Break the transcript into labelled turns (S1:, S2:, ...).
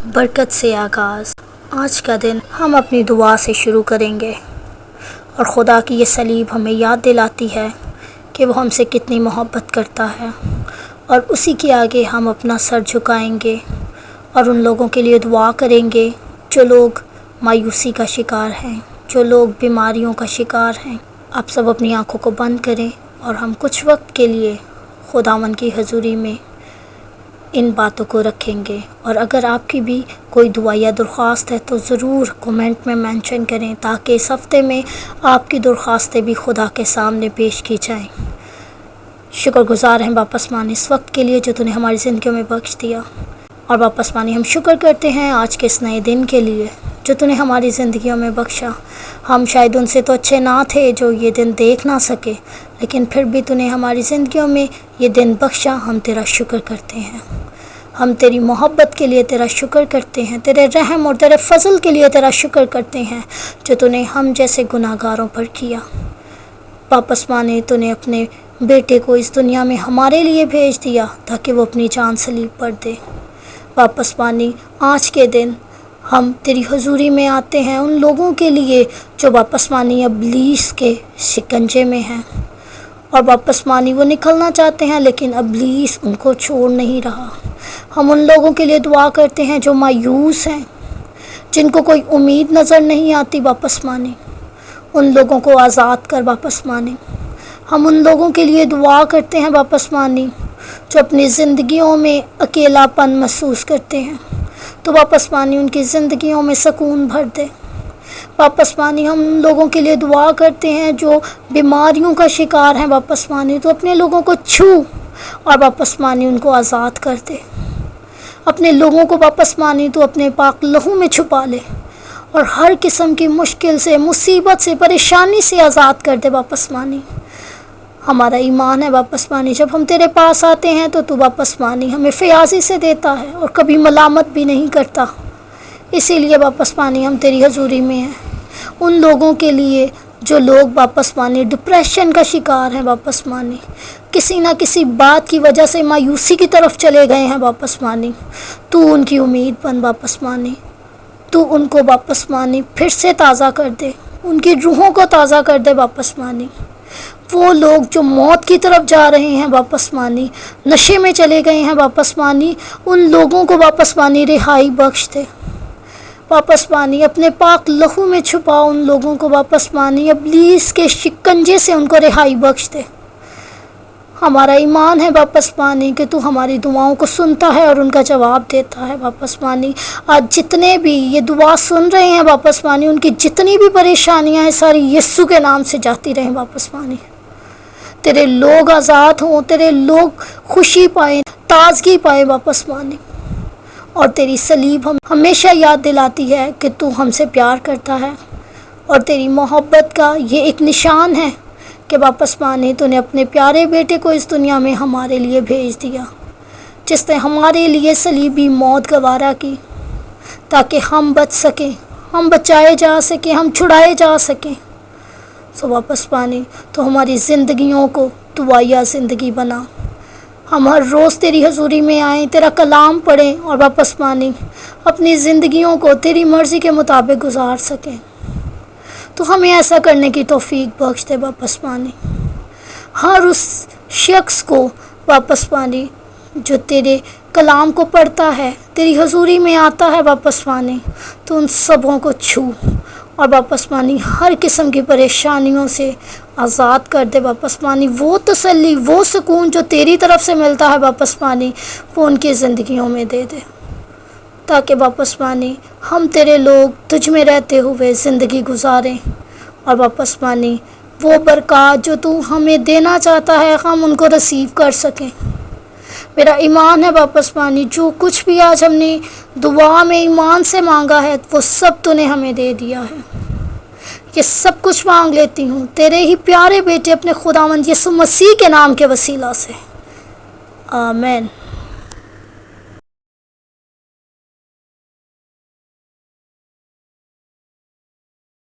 S1: برکت سے آغاز۔ آج کا دن ہم اپنی دعا سے شروع کریں گے اور خدا کی یہ صلیب ہمیں یاد دلاتی ہے کہ وہ ہم سے کتنی محبت کرتا ہے، اور اسی کے آگے ہم اپنا سر جھکائیں گے اور ان لوگوں کے لیے دعا کریں گے جو لوگ مایوسی کا شکار ہیں، جو لوگ بیماریوں کا شکار ہیں۔ آپ سب اپنی آنکھوں کو بند کریں اور ہم کچھ وقت کے لیے خداوند کی حضوری میں ان باتوں کو رکھیں گے۔ اور اگر آپ کی بھی کوئی دعا یا درخواست ہے تو ضرور کومنٹ میں مینشن کریں تاکہ اس ہفتے میں آپ کی درخواستیں بھی خدا کے سامنے پیش کی جائیں۔ شکر گزار ہیں باپ آسمانی اس وقت کے لیے جو تو نے ہماری زندگیوں میں بخش دیا، اور باپ آسمانی ہم شکر کرتے ہیں آج کے اس نئے دن کے لیے جو تو نے ہماری زندگیوں میں بخشا۔ ہم شاید ان سے تو اچھے نہ تھے جو یہ دن دیکھ نہ سکے، لیکن پھر بھی تو نے ہماری زندگیوں میں یہ دن بخشا۔ ہم تیرا شکر کرتے ہیں، ہم تیری محبت کے لیے تیرا شکر کرتے ہیں، تیرے رحم اور تیرے فضل کے لیے تیرا شکر کرتے ہیں جو تو نے ہم جیسے گناہ گاروں پر کیا۔ باپ آسمانی تو نے اپنے بیٹے کو اس دنیا میں ہمارے لیے بھیج دیا تاکہ وہ اپنی جان صلیب پر دے۔ باپ آسمانی آج کے دن ہم تیری حضوری میں آتے ہیں ان لوگوں کے لیے جو باپ آسمانی ابلیس کے شکنجے میں ہیں، اور باپ آسمانی وہ نکلنا چاہتے ہیں لیکن ابلیس ان کو چھوڑ نہیں رہا۔ ہم ان لوگوں کے لیے دعا کرتے ہیں جو مایوس ہیں، جن کو کوئی امید نظر نہیں آتی باپ آسمانی، ان لوگوں کو آزاد کر باپ آسمانی۔ ہم ان لوگوں کے لیے دعا کرتے ہیں باپ آسمانی جو اپنی زندگیوں میں اکیلا پن محسوس کرتے ہیں، تو باپ آسمانی ان کی زندگیوں میں سکون بھر دے۔ باپ آسمانی ہم ان لوگوں کے لیے دعا کرتے ہیں جو بیماریوں کا شکار ہیں باپ آسمانی، تو اپنے لوگوں کو چھو اور باپ آسمانی ان کو آزاد کر دے۔ اپنے لوگوں کو باپ آسمانی تو اپنے پاک لہو میں چھپا لے اور ہر قسم کی مشکل سے، مصیبت سے، پریشانی سے آزاد کر دے باپ آسمانی۔ ہمارا ایمان ہے باپ آسمانی جب ہم تیرے پاس آتے ہیں تو باپ آسمانی ہمیں فیاضی سے دیتا ہے اور کبھی ملامت بھی نہیں کرتا۔ اسی لیے باپ آسمانی ہم تیری حضوری میں ہیں ان لوگوں کے لیے جو لوگ باپ آسمانی ڈپریشن کا شکار ہیں باپ آسمانی، کسی نہ کسی بات کی وجہ سے مایوسی کی طرف چلے گئے ہیں باپ آسمانی، تو ان کی امید بن باپ آسمانی، تو ان کو باپ آسمانی پھر سے تازہ کر دے، ان کی روحوں کو تازہ کر دے باپ آسمانی۔ وہ لوگ جو موت کی طرف جا رہے ہیں باپ آسمانی، نشے میں چلے گئے ہیں باپ آسمانی، ان لوگوں کو باپ آسمانی رہائی بخش دے باپ آسمانی۔ اپنے پاک لہو میں چھپا ان لوگوں کو باپ آسمانی، ابلیس کے شکنجے سے ان کو رہائی بخش دے۔ ہمارا ایمان ہے باپ آسمانی کہ تو ہماری دعاؤں کو سنتا ہے اور ان کا جواب دیتا ہے باپ آسمانی۔ آج جتنے بھی یہ دعا سن رہے ہیں باپ آسمانی، ان کی جتنی بھی پریشانیاں ہیں ساری یسوع کے نام سے جاتی رہیں باپ آسمانی۔ تیرے لوگ آزاد ہوں، تیرے لوگ خوشی پائیں، تازگی پائیں باپ آسمانی، اور تیری صلیب ہم ہمیشہ یاد دلاتی ہے کہ تو ہم سے پیار کرتا ہے، اور تیری محبت کا یہ ایک نشان ہے کہ باپ آسمانی تو نے اپنے پیارے بیٹے کو اس دنیا میں ہمارے لیے بھیج دیا، جس نے ہمارے لیے صلیبی موت گوارا کی تاکہ ہم بچ سکیں، ہم بچائے جا سکیں، ہم چھڑائے جا سکیں۔ سو باپ آسمانی تو ہماری زندگیوں کو دعائیا زندگی بنا، ہم ہر روز تیری حضوری میں آئیں، تیرا کلام پڑھیں، اور باپ آسمانی اپنی زندگیوں کو تیری مرضی کے مطابق گزار سکیں۔ تو ہمیں ایسا کرنے کی توفیق بخش دے باپ آسمانی۔ ہر اس شخص کو باپ آسمانی جو تیرے کلام کو پڑھتا ہے، تیری حضوری میں آتا ہے باپ آسمانی، تو ان سبوں کو چھو اور باپ آسمانی ہر قسم کی پریشانیوں سے آزاد کر دے باپ آسمانی۔ وہ تسلی، وہ سکون جو تیری طرف سے ملتا ہے باپ آسمانی، وہ ان کی زندگیوں میں دے دے تاکہ باپ آسمانی ہم تیرے لوگ تجھ میں رہتے ہوئے زندگی گزاریں، اور باپ آسمانی وہ برکات جو تو ہمیں دینا چاہتا ہے ہم ان کو رسیو کر سکیں۔ میرا ایمان ہے باپ آسمانی جو کچھ بھی آج ہم نے دعا میں ایمان سے مانگا ہے وہ سب تو نے ہمیں دے دیا ہے۔ یہ سب کچھ مانگ لیتی ہوں تیرے ہی پیارے بیٹے اپنے خداوند یسوع مسیح کے نام کے وسیلہ سے، آمین۔